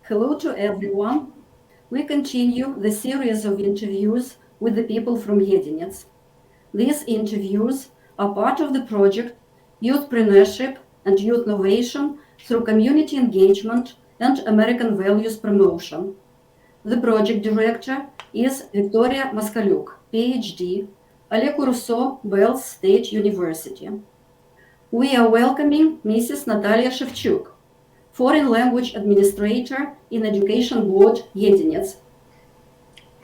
Hello to everyone. We continue the series of interviews with the people from Edinet. These interviews are part of the project Youthpreneurship and Youth Innovation through Community Engagement and American Values Promotion. The project director is Victoria Moskalyuk, PhD, Олег Руссо, Bells State University. We are welcoming Mrs. Natalia Shevchuk, Foreign Language Administrator in Education Board, Edinet.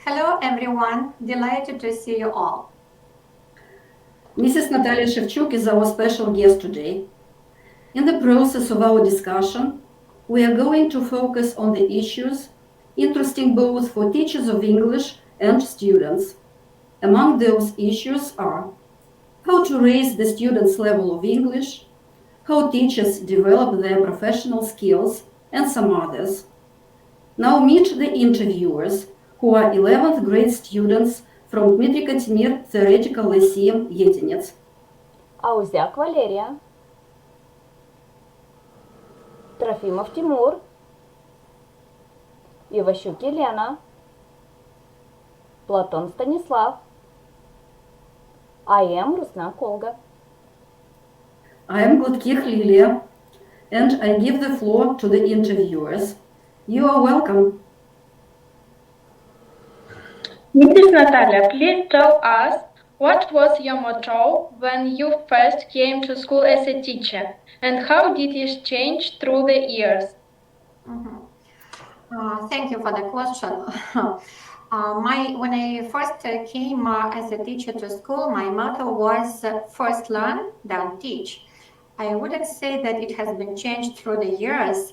Hello, everyone. Delighted to see you all. Mrs. Natalia Shevchuk is our special guest today. In the process of our discussion, we are going to focus on the issues interesting both for teachers of English and students. Among those issues are how to raise the students' level of English, how teachers develop their professional skills, and some others. Now meet the interviewers, who are 11th grade students from Dmitry Kantemir Theoretical Lyceum, Edinet. Аузяк Валерия, Трофимов Тимур, Иващук Елена, Платон Станислав, I am Rusna Kolga. I am Gladkих Lilia, and I give the floor to the interviewers. You are welcome. Mrs. Natalia, please tell us what was your motto when you first came to school as a teacher, and how did it change through the years? Thank you for the question. When I first came as a teacher to school, my motto was first learn, then teach. I wouldn't say that it has been changed through the years.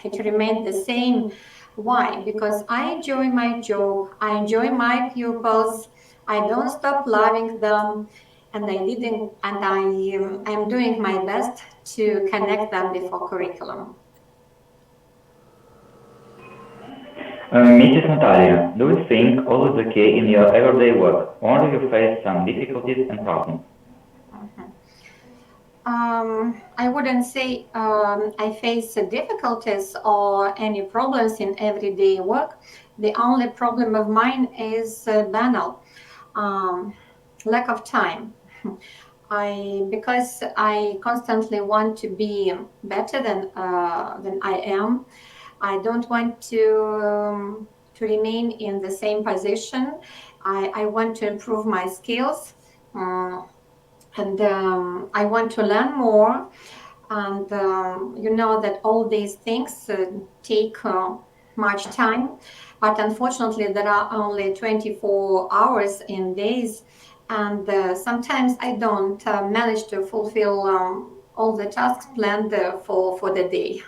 It remained the same. Why? Because I enjoy my job, I enjoy my pupils, I don't stop loving them, and I'm doing my best to connect them before curriculum. Mrs. Natalia, do you think all is okay in your everyday work, or do you face some difficulties and problems? I wouldn't say I face difficulties or any problems in everyday work. The only problem of mine is banal, lack of time. Because I constantly want to be better than I am. I don't want to remain in the same position. I want to improve my skills. And I want to learn more, and you know that all these things take much time, but unfortunately there are only 24 hours in days, and sometimes I don't manage to fulfill all the tasks planned for the day.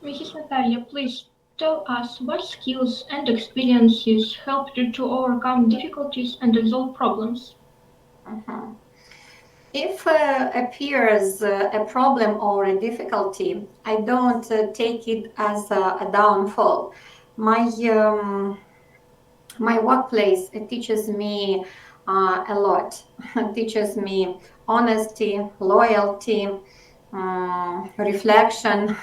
Mrs. Natalia, please tell us what skills and experiences helped you to overcome difficulties and resolve problems. If appears a problem or a difficulty, I don't take it as a downfall. My workplace, it teaches me a lot. It teaches me honesty, loyalty, reflection,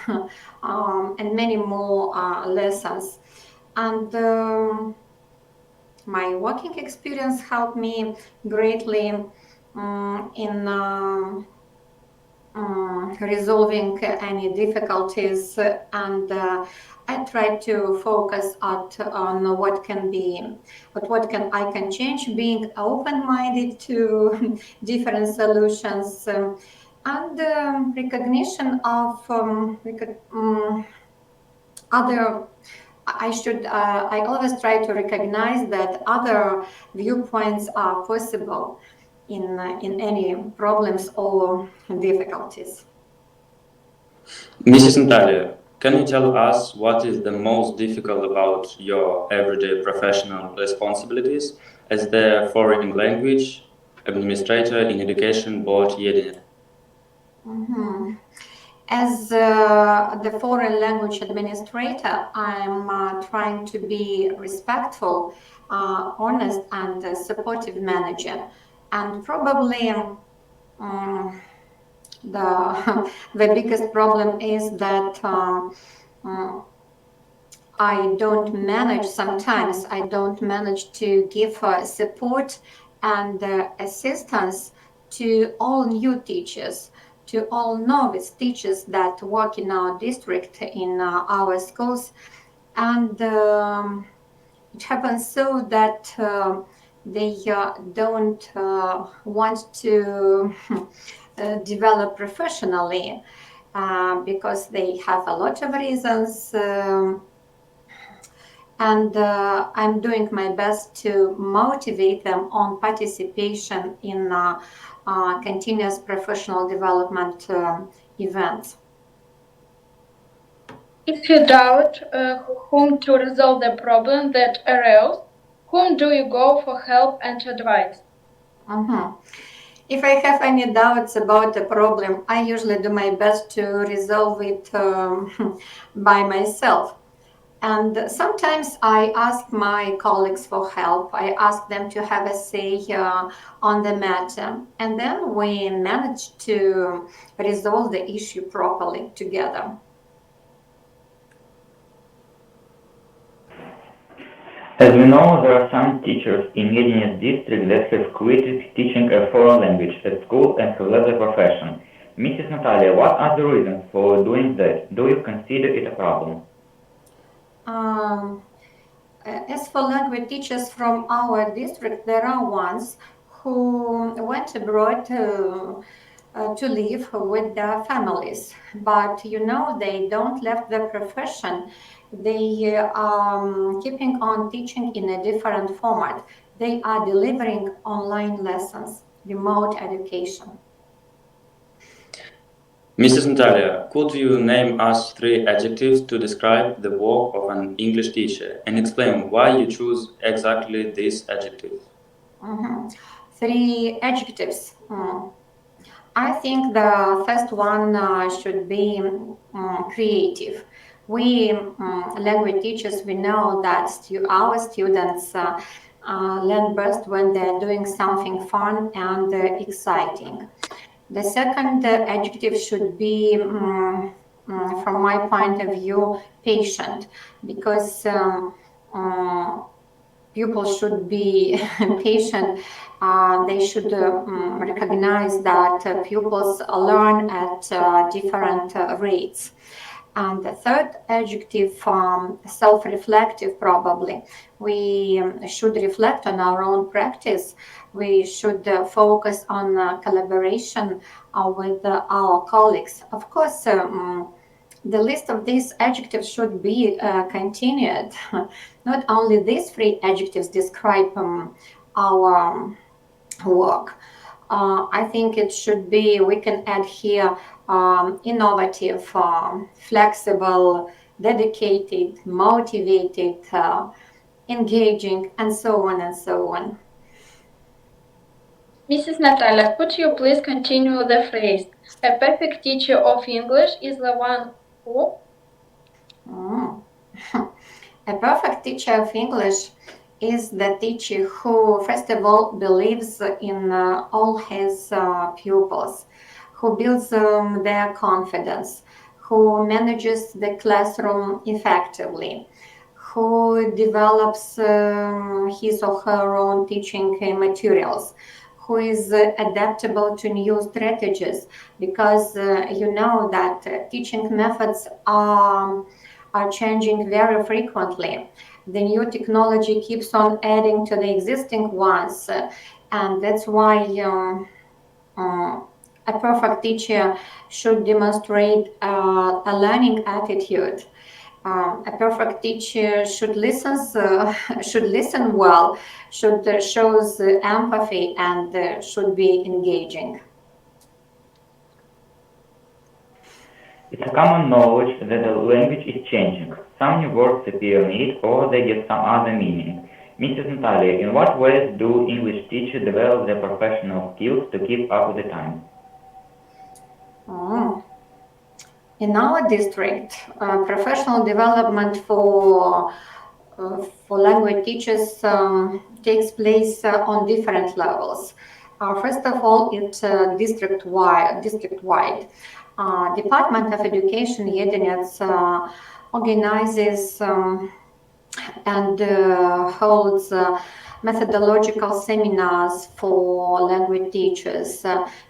and many more lessons. And my working experience helped me greatly in resolving any difficulties, and I try to focus on what I can change, being open-minded to different solutions. And recognition of other. I always try to recognize that other viewpoints are possible in any problems or difficulties. Mrs. Natalia, can you tell us what is the most difficult about your everyday professional responsibilities as the foreign language administrator in Education Board Edinet? As the foreign language administrator, I'm trying to be respectful, honest, and supportive manager. And probably The the biggest problem is that sometimes I don't manage to give support and assistance to all new teachers, to all novice teachers that work in our district, in our schools. And it happens so that they don't want to develop professionally because they have a lot of reasons. And I'm doing my best to motivate them on participation in continuous professional development events. If you doubt whom to resolve the problem that arose, whom do you go for help and advice? If I have any doubts about a problem, I usually do my best to resolve it by myself. And sometimes I ask my colleagues for help. I ask them to have a say on the matter. And then we manage to resolve the issue properly together. As we know, there are some teachers in Edinet district that have quit teaching a foreign language at school and have left the profession. Mrs. Natalia, what are the reasons for doing that? Do you consider it a problem? As for language teachers from our district, there are ones who went abroad to live with their families. But they don't left the profession. They are keeping on teaching in a different format. They are delivering online lessons, remote education. Mrs. Natalia, could you name us 3 adjectives to describe the work of an English teacher and explain why you choose exactly these adjectives? 3 adjectives. I think the first one should be creative. We language teachers, we know that our students learn best when they're doing something fun and exciting. The second adjective should be, from my point of view, patient, because pupils should be patient. They should recognize that pupils learn at different rates. And the third adjective, self-reflective probably. We should reflect on our own practice. We should focus on collaboration with our colleagues. Of course, the list of these adjectives should be continued. Not only these 3 adjectives describe our work. I think it should be, we can add here innovative, flexible, dedicated, motivated, engaging, and so on and so on. Mrs. Natalia, could you please continue the phrase? A perfect teacher of English is the one who? A perfect teacher of English is the teacher who, first of all, believes in all his pupils, who builds their confidence, who manages the classroom effectively, who develops his or her own teaching materials, who is adaptable to new strategies, because you know that teaching methods are changing very frequently. The new technology keeps on adding to the existing ones, and that's why a perfect teacher should demonstrate a learning attitude. A perfect teacher should listen well, should shows empathy, and should be engaging. It's a common knowledge that the language is changing. Some new words appear in it or they get some other meaning. Mrs. Natalia, in what ways do English teachers develop their professional skills to keep up with the times? In our district, professional development for language teachers takes place on different levels. First of all, it's district-wide. Department of Education Edinet organizes and holds methodological seminars for language teachers.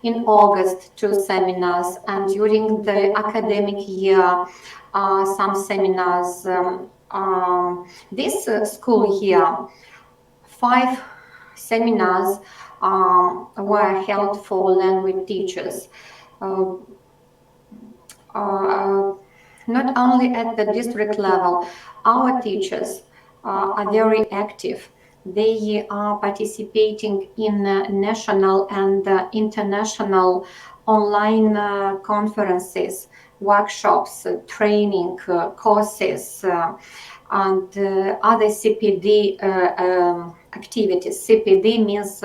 In August, 2 seminars, and during the academic year, some seminars. This school year, 5 seminars were held for language teachers. Not only at the district level, our teachers are very active. They are participating in national and international online conferences, workshops, training courses, and other CPD activities. CPD means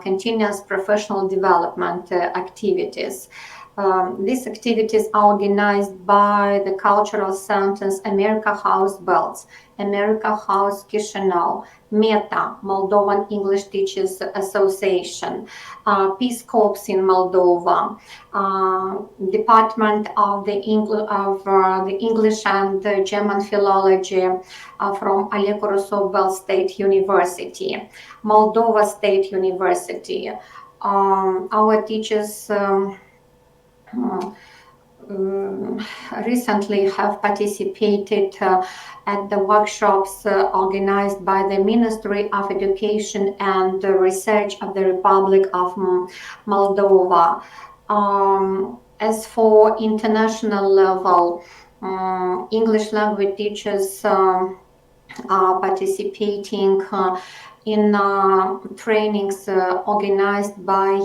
continuous professional development activities. These activities are organized by the cultural centers America House Belts, America House Chisinau, META, Moldovan English Teachers Association, Peace Corps in Moldova, Department of the English and German Philology from Oleg Urusov Belt State University, Moldova State University. Our teachers recently have participated at the workshops organized by the Ministry of Education and Research of the Republic of Moldova. As for international level, English language teachers are participating in trainings organized by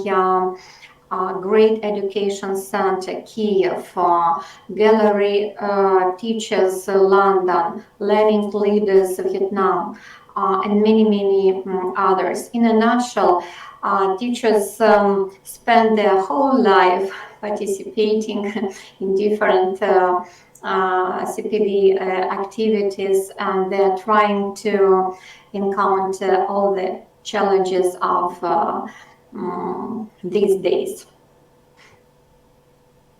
Great Education Center, Kiev, Gallery Teachers, London, Learning Leaders, Vietnam, and many others. In a nutshell, teachers spend their whole life participating in different CPD activities, and they're trying to encounter all the challenges of these days.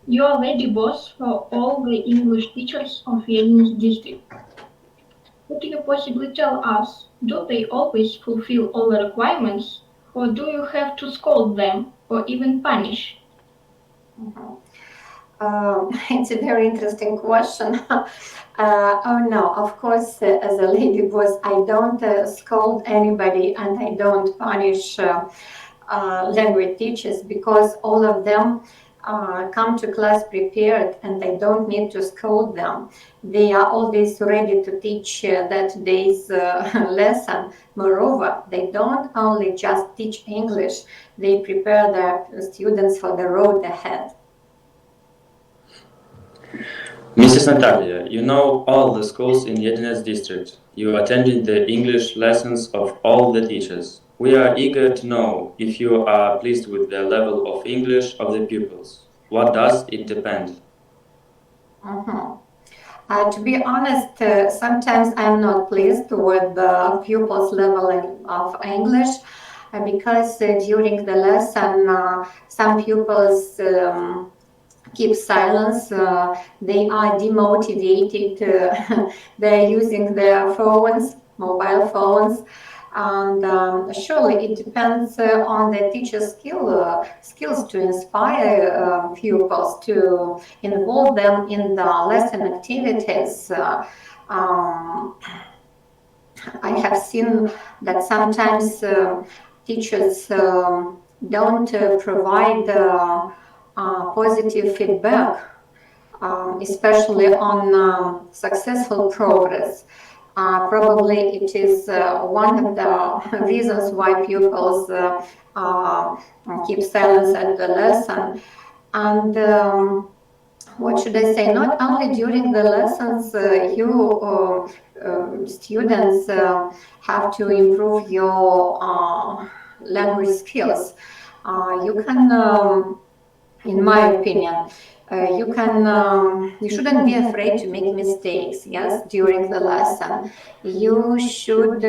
You are lady boss for all the English teachers of Edinet district. Could you possibly tell us, do they always fulfill all the requirements, or do you have to scold them or even punish? It's a very interesting question. Oh no, of course, as a lady boss, I don't scold anybody and I don't punish language teachers, because all of them come to class prepared and I don't need to scold them. They are always ready to teach that day's lesson. Moreover, they don't only just teach English, they prepare their students for the road ahead. Mrs. Natalia, you know all the schools in Edinet district. You attended the English lessons of all the teachers. We are eager to know if you are pleased with the level of English of the pupils. What does it depend? To be honest, sometimes I'm not pleased with the pupils' level of English because during the lesson some pupils keep silence, they are demotivated, they're using their phones, mobile phones, and surely it depends on the teacher's skills to inspire pupils, to involve them in the lesson activities. I have seen that sometimes teachers don't provide positive feedback, especially on successful progress. Probably it is one of the reasons why pupils keep silence at the lesson. And what should I say? Not only during the lessons, you students have to improve your language skills. You can, in my opinion, You shouldn't be afraid to make mistakes, yes, during the lesson. You should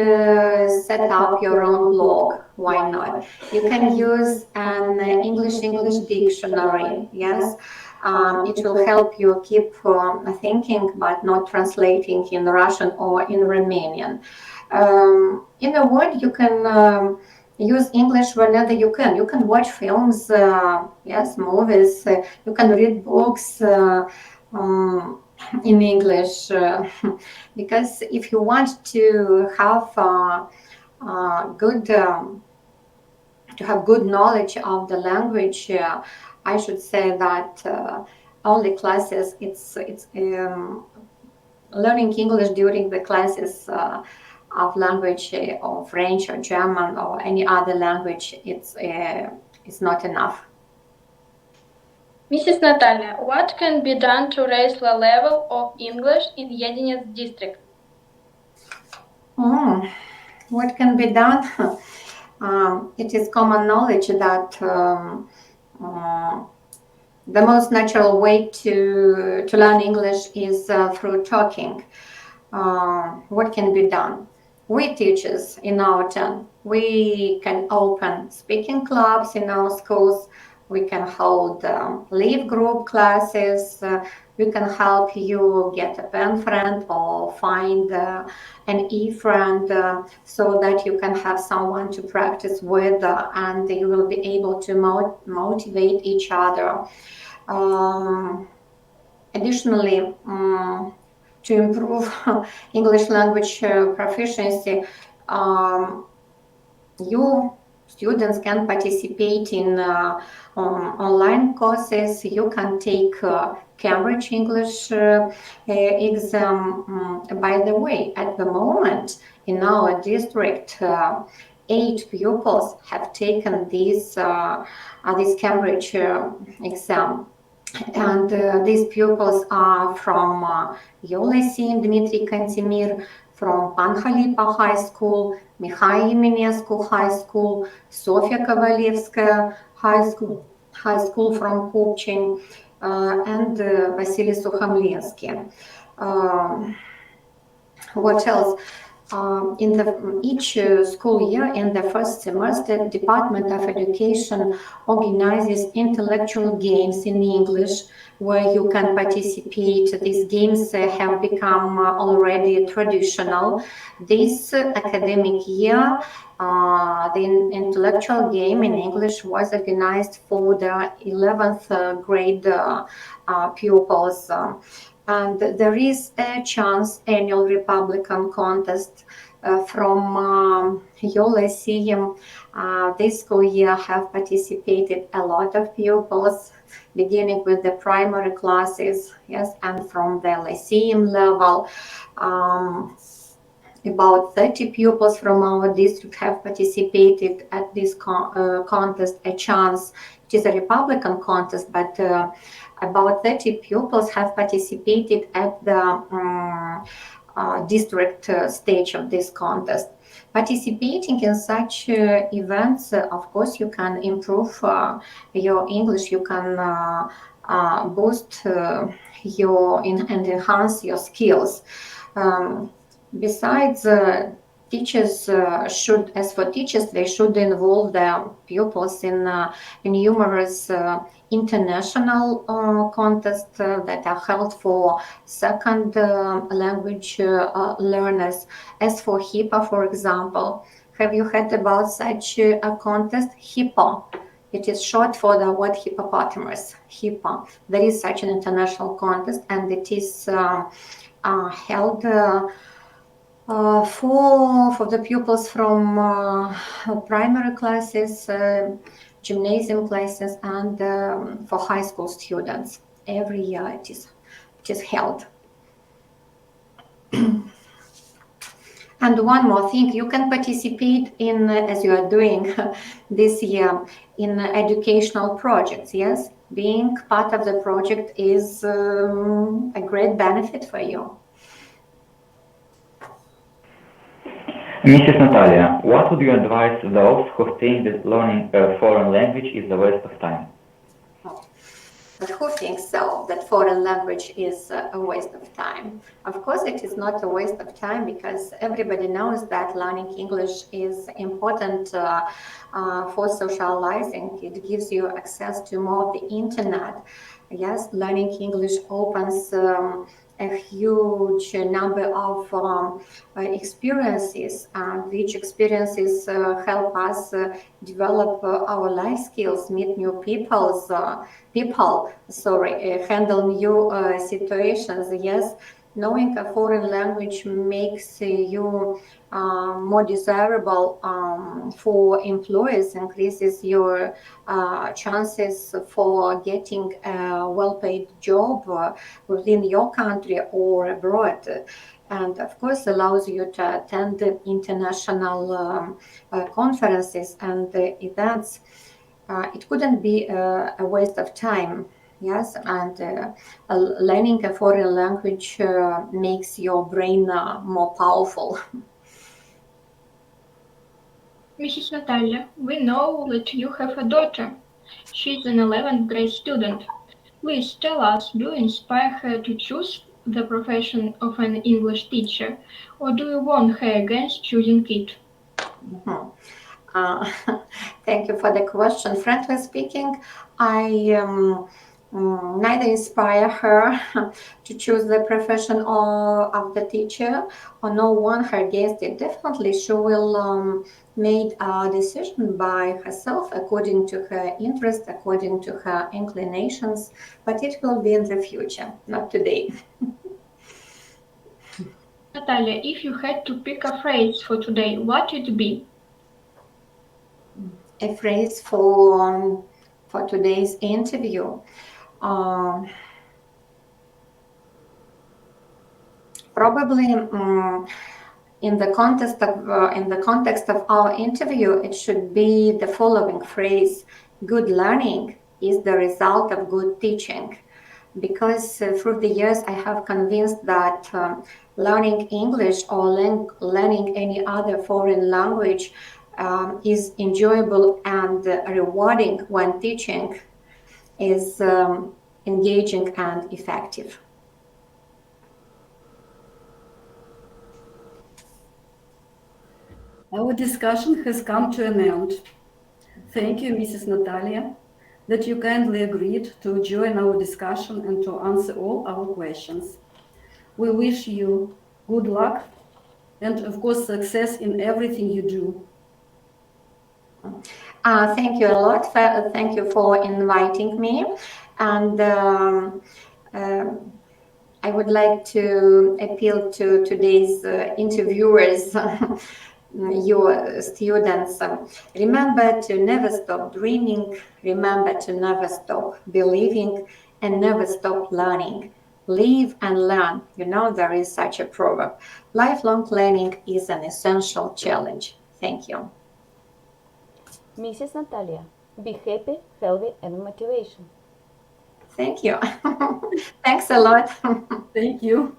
set up your own blog. Why not? You can use an English dictionary, yes. It will help you keep thinking but not translating in Russian or in Romanian. In a word, you can use English whenever you can. You can watch films, yes, movies. You can read books in English because if you want to have good to have good knowledge of the language, I should say that only classes. It's learning English during the classes of language or French or German or any other language. It's not enough. Mrs. Natalia, what can be done to raise the level of English in Edinet district? What can be done? It is common knowledge that the most natural way to learn English is through talking. What can be done? We teachers in our turn, we can open speaking clubs in our schools. We can hold live group classes. We can help you get a pen friend or find an e-friend so that you can have someone to practice with and you will be able to motivate each other. Additionally, to improve English language proficiency, you students can participate in online courses. You can take Cambridge English exam. By the way, at the moment in our district, 8 pupils have taken this Cambridge exam. And these pupils are from Yolysium Dmitry Kantemir, from Pankhalipa High School, Mikhail Minescu High School, Sofia Kovalevskaya High School from Kupchin, and Vasily Sukhomlinsky. What else? In each school year, in the first semester, Department of Education organizes intellectual games in English where you can participate. These games have become already traditional. This academic year, the intellectual game in English was organized for the 11th grade pupils. And there is a chance annual Republican contest from Yolysium. This school year have participated a lot of pupils, beginning with the primary classes, yes, and from the Lyceum level. About 30 pupils from our district have participated at this contest, a chance. It is a Republican contest, but about 30 pupils have participated at the district stage of this contest. Participating in such events, of course, you can improve your English, you can boost and enhance your skills. Besides, teachers should, as for teachers, they should involve their pupils in numerous international contests that are held for second language learners. As for HIPAA, for example, have you heard about such a contest? HIPAA. It is short for the word hippopotamus. HIPAA. There is such an international contest, and it is held for the pupils from primary classes, gymnasium classes, and for high school students. Every year it is held. And one more thing, you can participate in, as you are doing this year, in educational projects. Yes, being part of the project is a great benefit for you. Mrs. Natalia, what would you advise those who think that learning a foreign language is a waste of time? But who thinks so, that foreign language is a waste of time? Of course, it is not a waste of time because everybody knows that learning English is important for socializing. It gives you access to more of the internet. Yes, learning English opens a huge number of experiences, and which experiences help us develop our life skills, meet new handle new situations. Yes, knowing a foreign language makes you more desirable for employers, increases your chances for getting a well-paid job within your country or abroad. And of course, allows you to attend international conferences and events. It couldn't be a waste of time. Yes, and learning a foreign language makes your brain more powerful. Mrs. Natalia, we know that you have a daughter. She's an 11th grade student. Please tell us, do you inspire her to choose the profession of an English teacher, or do you warn her against choosing it? Mhm. Uh, Thank you for the question. Frankly speaking, I neither inspire her to choose the profession of the teacher or no warn her against it. Definitely, she will make a decision by herself according to her interest, according to her inclinations, but it will be in the future, not today. Natalia, if you had to pick a phrase for today, what would it be? A phrase for today's interview. Probably in the context of our interview, it should be the following phrase: "Good learning is the result of good teaching." Because through the years, I have convinced that learning English or learning any other foreign language is enjoyable and rewarding when teaching is engaging and effective. Our discussion has come to an end. Thank you, Mrs. Natalia, that you kindly agreed to join our discussion and to answer all our questions. We wish you good luck and, of course, success in everything you do. Thank you a lot. Thank you for inviting me. And I would like to appeal to today's interviewers, your students. Remember to never stop dreaming, remember to never stop believing, and never stop learning. Live and learn. You know, there is such a proverb. Lifelong learning is an essential challenge. Thank you. Mrs. Natalia, be happy, healthy, and motivation. Thank you. Thanks a lot. Thank you.